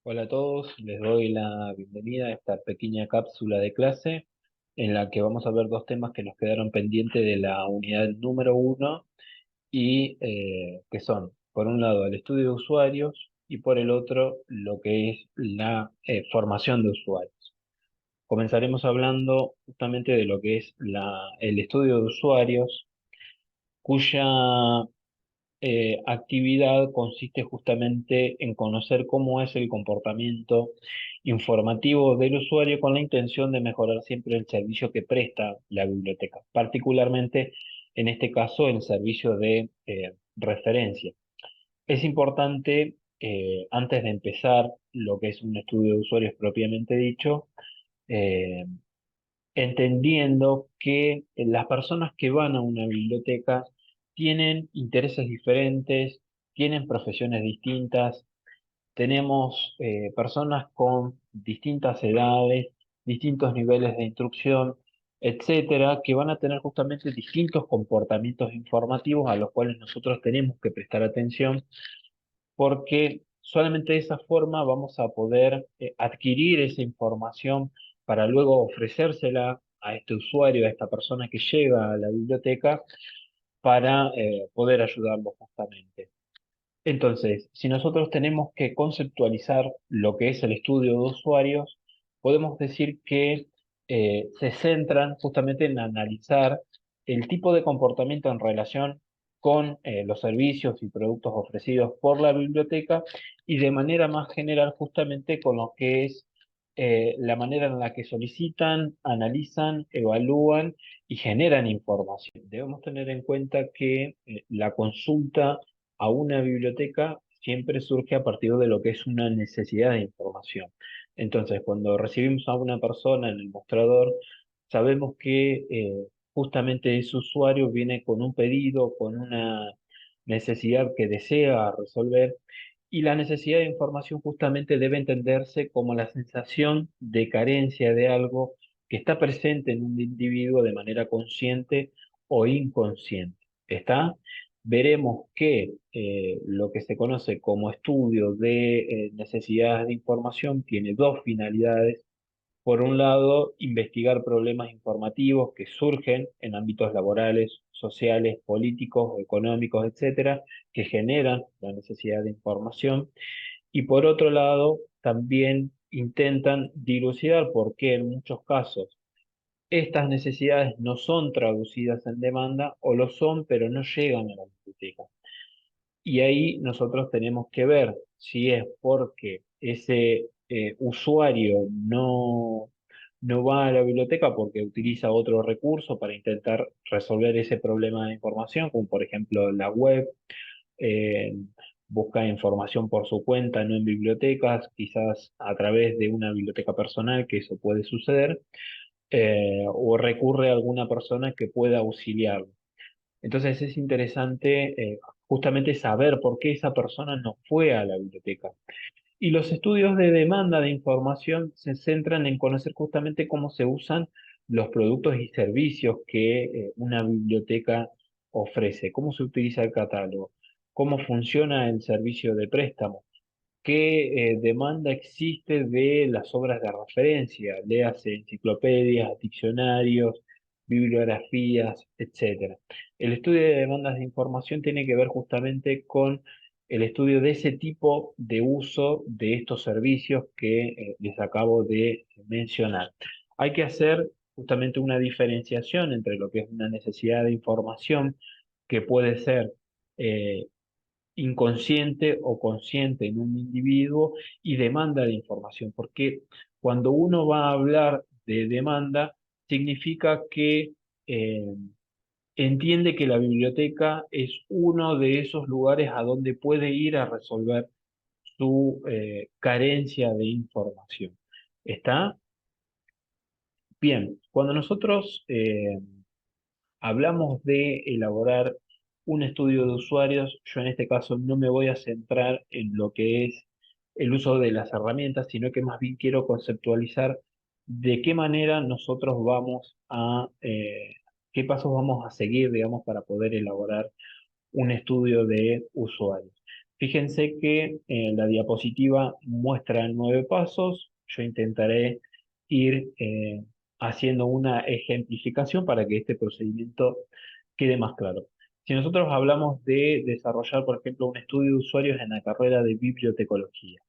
Hola a todos, les doy la bienvenida a esta pequeña cápsula de clase en la que vamos a ver dos temas que nos quedaron pendientes de la unidad número uno y que son, por un lado, el estudio de usuarios y por el otro, lo que es la formación de usuarios. Comenzaremos hablando justamente de lo que es el estudio de usuarios, cuya actividad consiste justamente en conocer cómo es el comportamiento informativo del usuario con la intención de mejorar siempre el servicio que presta la biblioteca, particularmente en este caso el servicio de referencia. Es importante, antes de empezar lo que es un estudio de usuarios propiamente dicho, eh, entendiendo que las personas que van a una biblioteca tienen intereses diferentes, tienen profesiones distintas, tenemos personas con distintas edades, distintos niveles de instrucción, etcétera, que van a tener justamente distintos comportamientos informativos a los cuales nosotros tenemos que prestar atención porque solamente de esa forma vamos a poder adquirir esa información para luego ofrecérsela a este usuario, a esta persona que llega a la biblioteca, para poder ayudarlo justamente. Entonces, si nosotros tenemos que conceptualizar lo que es el estudio de usuarios, podemos decir que se centran justamente en analizar el tipo de comportamiento en relación con los servicios y productos ofrecidos por la biblioteca y de manera más general justamente con lo que es la manera en la que solicitan, analizan, evalúan y generan información. Debemos tener en cuenta que la consulta a una biblioteca siempre surge a partir de lo que es una necesidad de información. Entonces, cuando recibimos a una persona en el mostrador, sabemos que justamente ese usuario viene con un pedido, con una necesidad que desea resolver, y la necesidad de información justamente debe entenderse como la sensación de carencia de algo que está presente en un individuo de manera consciente o inconsciente. ¿Está? Veremos que lo que se conoce como estudio de necesidades de información tiene dos finalidades. Por un lado, investigar problemas informativos que surgen en ámbitos laborales, sociales, políticos, económicos, etcétera, que generan la necesidad de información. Y por otro lado, también intentan dilucidar por qué en muchos casos estas necesidades no son traducidas en demanda o lo son, pero no llegan a la biblioteca. Y ahí nosotros tenemos que ver si es porque ese usuario no va a la biblioteca porque utiliza otro recurso para intentar resolver ese problema de información, como por ejemplo la web, eh, busca información por su cuenta, no en bibliotecas, quizás a través de una biblioteca personal, que eso puede suceder, o recurre a alguna persona que pueda auxiliarlo. Entonces es interesante justamente saber por qué esa persona no fue a la biblioteca. Y los estudios de demanda de información se centran en conocer justamente cómo se usan los productos y servicios que una biblioteca ofrece, cómo se utiliza el catálogo, cómo funciona el servicio de préstamo, qué demanda existe de las obras de referencia, léase enciclopedias, diccionarios, bibliografías, etcétera. El estudio de demandas de información tiene que ver justamente con el estudio de ese tipo de uso de estos servicios que les acabo de mencionar. Hay que hacer justamente una diferenciación entre lo que es una necesidad de información que puede ser eh, inconsciente o consciente en un individuo y demanda de información, porque cuando uno va a hablar de demanda, significa que eh, entiende que la biblioteca es uno de esos lugares a donde puede ir a resolver su carencia de información. ¿Está? Bien, cuando nosotros hablamos de elaborar un estudio de usuarios, yo en este caso no me voy a centrar en lo que es el uso de las herramientas, sino que más bien quiero conceptualizar de qué manera nosotros vamos a, qué pasos vamos a seguir, digamos, para poder elaborar un estudio de usuarios. Fíjense que la diapositiva muestra 9 pasos. Yo intentaré ir haciendo una ejemplificación para que este procedimiento quede más claro. Si nosotros hablamos de desarrollar, por ejemplo, un estudio de usuarios en la carrera de bibliotecología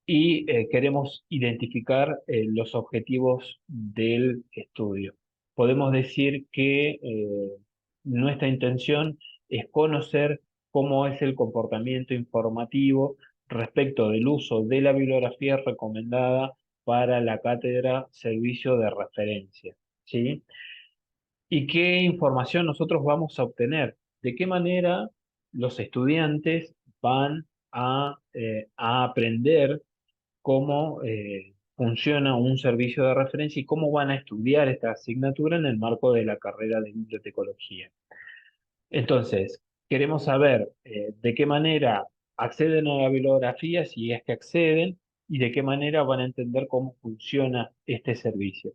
y queremos identificar los objetivos del estudio, podemos decir que nuestra intención es conocer cómo es el comportamiento informativo respecto del uso de la bibliografía recomendada para la cátedra servicio de referencia, ¿sí? ¿Y qué información nosotros vamos a obtener? ¿De qué manera los estudiantes van a aprender cómo funciona un servicio de referencia y cómo van a estudiar esta asignatura en el marco de la carrera de bibliotecología? Entonces, queremos saber de qué manera acceden a la bibliografía, si es que acceden, y de qué manera van a entender cómo funciona este servicio.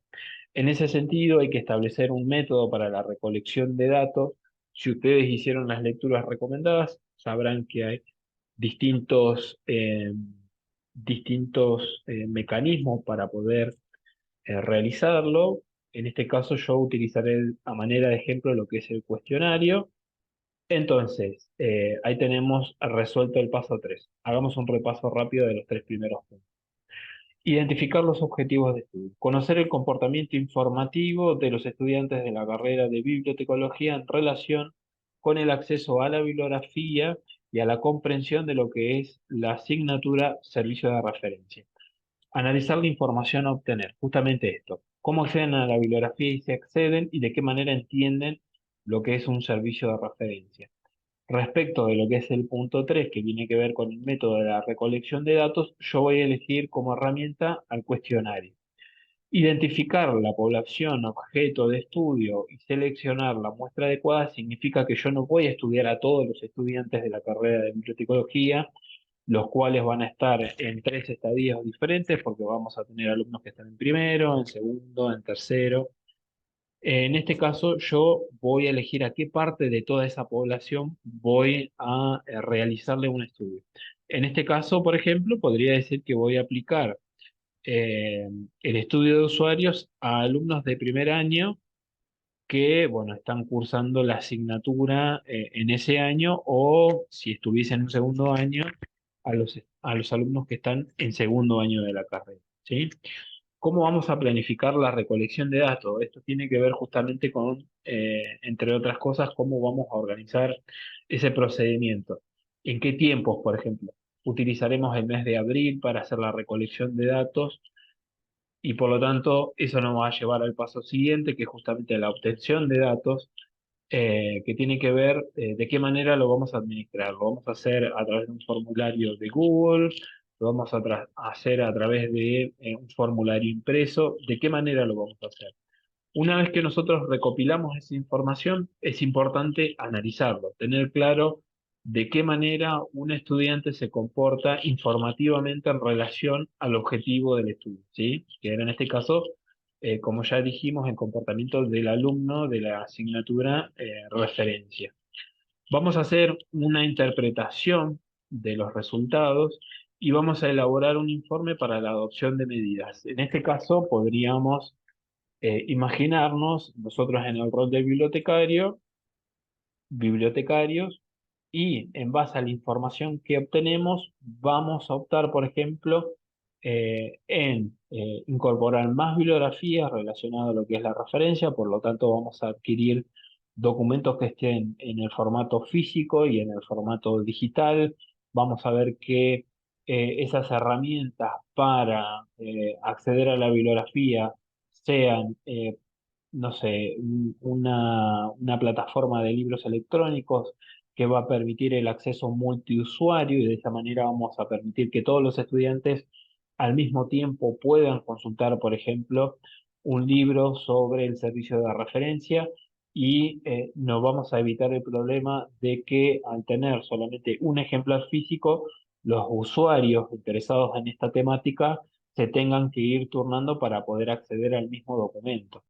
En ese sentido, hay que establecer un método para la recolección de datos. Si ustedes hicieron las lecturas recomendadas, sabrán que hay distintos, mecanismos para poder realizarlo. En este caso, yo utilizaré a manera de ejemplo lo que es el cuestionario. Entonces, ahí tenemos resuelto el paso 3. Hagamos un repaso rápido de los 3 primeros puntos. Identificar los objetivos de estudio. Conocer el comportamiento informativo de los estudiantes de la carrera de bibliotecología en relación con el acceso a la bibliografía y a la comprensión de lo que es la asignatura servicio de referencia. Analizar la información a obtener, justamente esto. Cómo acceden a la bibliografía y si acceden y de qué manera entienden lo que es un servicio de referencia. Respecto de lo que es el punto 3, que tiene que ver con el método de la recolección de datos, yo voy a elegir como herramienta al cuestionario. Identificar la población objeto de estudio y seleccionar la muestra adecuada significa que yo no voy a estudiar a todos los estudiantes de la carrera de bibliotecología, los cuales van a estar en 3 estadios diferentes, porque vamos a tener alumnos que están en primero, en segundo, en tercero. En este caso, yo voy a elegir a qué parte de toda esa población voy a realizarle un estudio. En este caso, por ejemplo, podría decir que voy a aplicar eh, el estudio de usuarios a alumnos de primer año que, bueno, están cursando la asignatura en ese año, o si estuviese en un segundo año, a los alumnos que están en segundo año de la carrera, ¿sí? ¿Cómo vamos a planificar la recolección de datos? Esto tiene que ver justamente con, entre otras cosas, cómo vamos a organizar ese procedimiento. ¿En qué tiempos, por ejemplo? Utilizaremos el mes de abril para hacer la recolección de datos y por lo tanto eso nos va a llevar al paso siguiente, que es justamente la obtención de datos, que tiene que ver de qué manera lo vamos a administrar. Lo vamos a hacer a través de un formulario de Google, lo vamos a hacer a través de un formulario impreso. ¿De qué manera lo vamos a hacer? Una vez que nosotros recopilamos esa información, es importante analizarlo, tener claro de qué manera un estudiante se comporta informativamente en relación al objetivo del estudio, ¿sí? Que era en este caso, como ya dijimos, el comportamiento del alumno de la asignatura referencia. Vamos a hacer una interpretación de los resultados y vamos a elaborar un informe para la adopción de medidas. En este caso, podríamos imaginarnos nosotros en el rol de bibliotecarios, y en base a la información que obtenemos, vamos a optar, por ejemplo, en incorporar más bibliografías relacionadas a lo que es la referencia. Por lo tanto, vamos a adquirir documentos que estén en el formato físico y en el formato digital. Vamos a ver que esas herramientas para acceder a la bibliografía sean, no sé, una plataforma de libros electrónicos que va a permitir el acceso multiusuario, y de esa manera vamos a permitir que todos los estudiantes al mismo tiempo puedan consultar, por ejemplo, un libro sobre el servicio de referencia, y nos vamos a evitar el problema de que al tener solamente un ejemplar físico, los usuarios interesados en esta temática se tengan que ir turnando para poder acceder al mismo documento.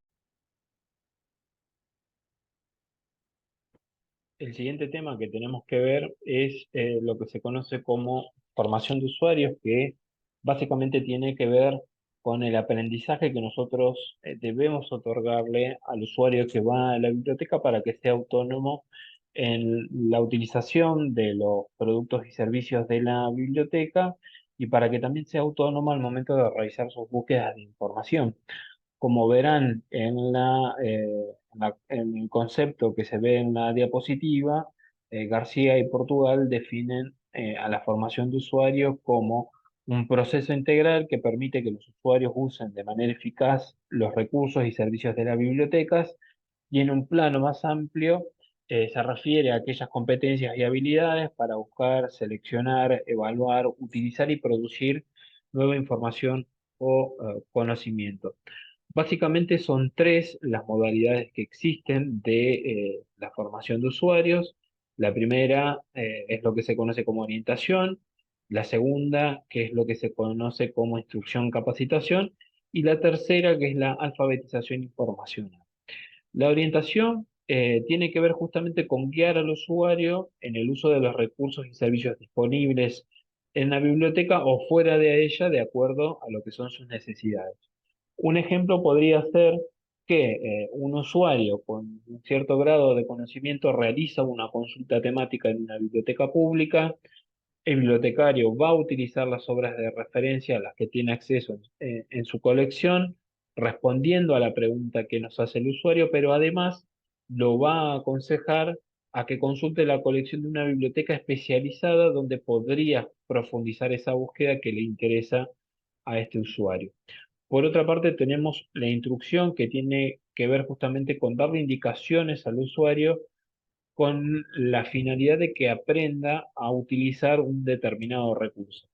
El siguiente tema que tenemos que ver es lo que se conoce como formación de usuarios, que básicamente tiene que ver con el aprendizaje que nosotros debemos otorgarle al usuario que va a la biblioteca para que sea autónomo en la utilización de los productos y servicios de la biblioteca y para que también sea autónomo al momento de realizar sus búsquedas de información. Como verán en el concepto que se ve en la diapositiva, García y Portugal definen a la formación de usuarios como un proceso integral que permite que los usuarios usen de manera eficaz los recursos y servicios de las bibliotecas y en un plano más amplio se refiere a aquellas competencias y habilidades para buscar, seleccionar, evaluar, utilizar y producir nueva información o conocimiento. Básicamente son tres las modalidades que existen de la formación de usuarios. La primera es lo que se conoce como orientación, la segunda, que es lo que se conoce como instrucción capacitación, y la tercera, que es la alfabetización informacional. La orientación tiene que ver justamente con guiar al usuario en el uso de los recursos y servicios disponibles en la biblioteca o fuera de ella, de acuerdo a lo que son sus necesidades. Un ejemplo podría ser que un usuario con un cierto grado de conocimiento realiza una consulta temática en una biblioteca pública. El bibliotecario va a utilizar las obras de referencia a las que tiene acceso en su colección, respondiendo a la pregunta que nos hace el usuario, pero además lo va a aconsejar a que consulte la colección de una biblioteca especializada donde podría profundizar esa búsqueda que le interesa a este usuario. Por otra parte, tenemos la instrucción que tiene que ver justamente con darle indicaciones al usuario con la finalidad de que aprenda a utilizar un determinado recurso.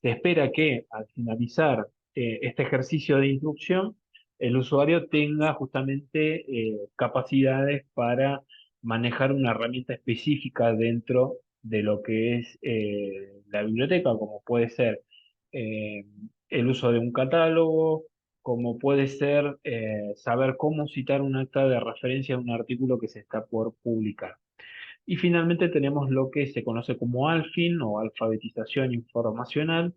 Se espera que al finalizar este ejercicio de instrucción, el usuario tenga justamente capacidades para manejar una herramienta específica dentro de lo que es la biblioteca, como puede ser eh, el uso de un catálogo, como puede ser saber cómo citar un acta de referencia a un artículo que se está por publicar. Y finalmente tenemos lo que se conoce como ALFIN o alfabetización informacional,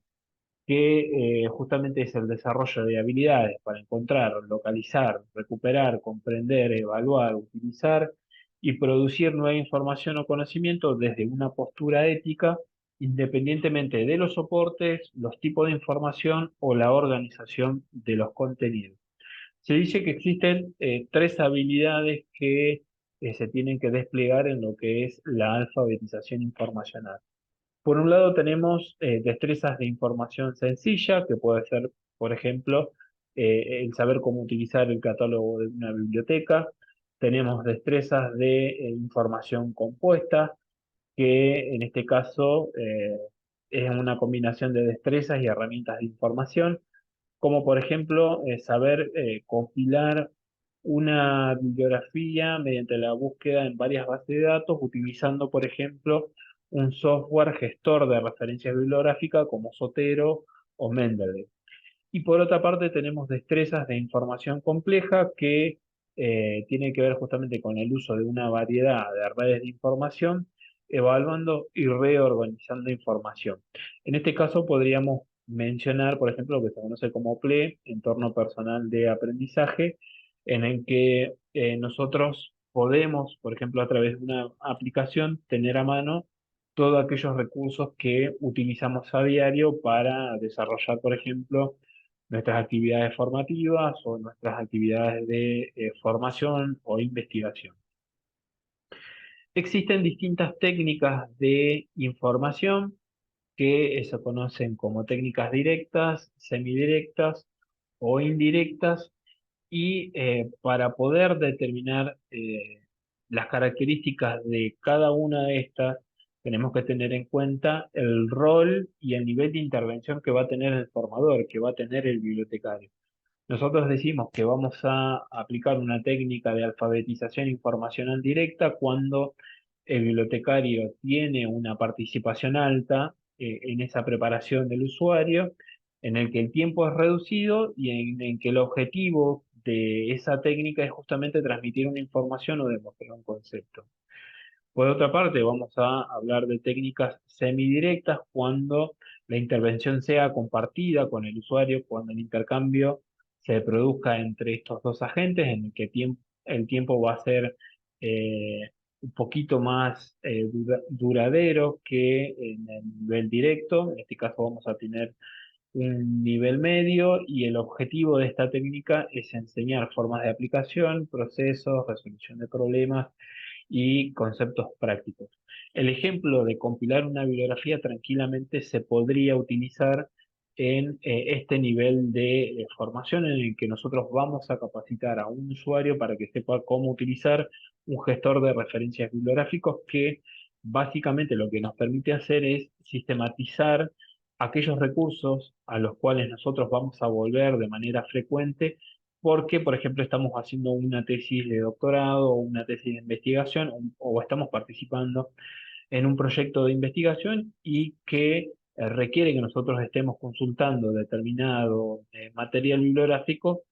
que justamente es el desarrollo de habilidades para encontrar, localizar, recuperar, comprender, evaluar, utilizar y producir nueva información o conocimiento desde una postura ética, independientemente de los soportes, los tipos de información o la organización de los contenidos. Se dice que existen tres habilidades que se tienen que desplegar en lo que es la alfabetización informacional. Por un lado tenemos destrezas de información sencilla, que puede ser, por ejemplo, el saber cómo utilizar el catálogo de una biblioteca. Tenemos destrezas de información compuesta, que en este caso es una combinación de destrezas y herramientas de información como por ejemplo saber compilar una bibliografía mediante la búsqueda en varias bases de datos, utilizando por ejemplo un software gestor de referencias bibliográficas como Zotero o Mendeley. Y por otra parte tenemos destrezas de información compleja que tiene que ver justamente con el uso de una variedad de redes de información, evaluando y reorganizando información. En este caso podríamos mencionar, por ejemplo, lo que se conoce como PLE, entorno personal de aprendizaje, en el que nosotros podemos, por ejemplo, a través de una aplicación, tener a mano todos aquellos recursos que utilizamos a diario para desarrollar, por ejemplo, nuestras actividades formativas o nuestras actividades de formación o investigación. Existen distintas técnicas de información que se conocen como técnicas directas, semidirectas o indirectas, y para poder determinar las características de cada una de estas, tenemos que tener en cuenta el rol y el nivel de intervención que va a tener el formador, que va a tener el bibliotecario. Nosotros decimos que vamos a aplicar una técnica de alfabetización informacional directa cuando el bibliotecario tiene una participación alta en esa preparación del usuario, en el que el tiempo es reducido y en que el objetivo de esa técnica es justamente transmitir una información o demostrar un concepto. Por otra parte, vamos a hablar de técnicas semidirectas cuando la intervención sea compartida con el usuario, cuando el intercambio se produzca entre estos dos agentes, en el que el tiempo va a ser un poquito más duradero que en el nivel directo. En este caso vamos a tener un nivel medio y el objetivo de esta técnica es enseñar formas de aplicación, procesos, resolución de problemas y conceptos prácticos. El ejemplo de compilar una bibliografía tranquilamente se podría utilizar en este nivel de formación en el que nosotros vamos a capacitar a un usuario para que sepa cómo utilizar un gestor de referencias bibliográficos que básicamente lo que nos permite hacer es sistematizar aquellos recursos a los cuales nosotros vamos a volver de manera frecuente porque, por ejemplo, estamos haciendo una tesis de doctorado o una tesis de investigación o estamos participando en un proyecto de investigación y que requiere que nosotros estemos consultando determinado material bibliográfico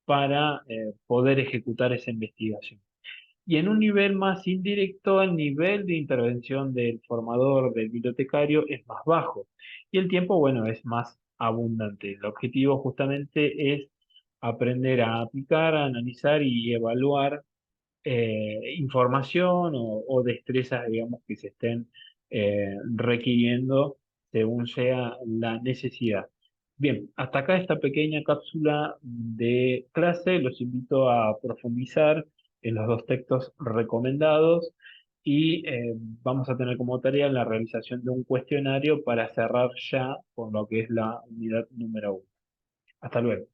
para poder ejecutar esa investigación. Y en un nivel más indirecto, el nivel de intervención del formador, del bibliotecario, es más bajo. Y el tiempo, bueno, es más abundante. El objetivo justamente es aprender a aplicar, a analizar y evaluar información o destrezas, digamos, que se estén requiriendo según sea la necesidad. Bien, hasta acá esta pequeña cápsula de clase. Los invito a profundizar en los dos textos recomendados y vamos a tener como tarea la realización de un cuestionario para cerrar ya con lo que es la unidad número 1. Hasta luego.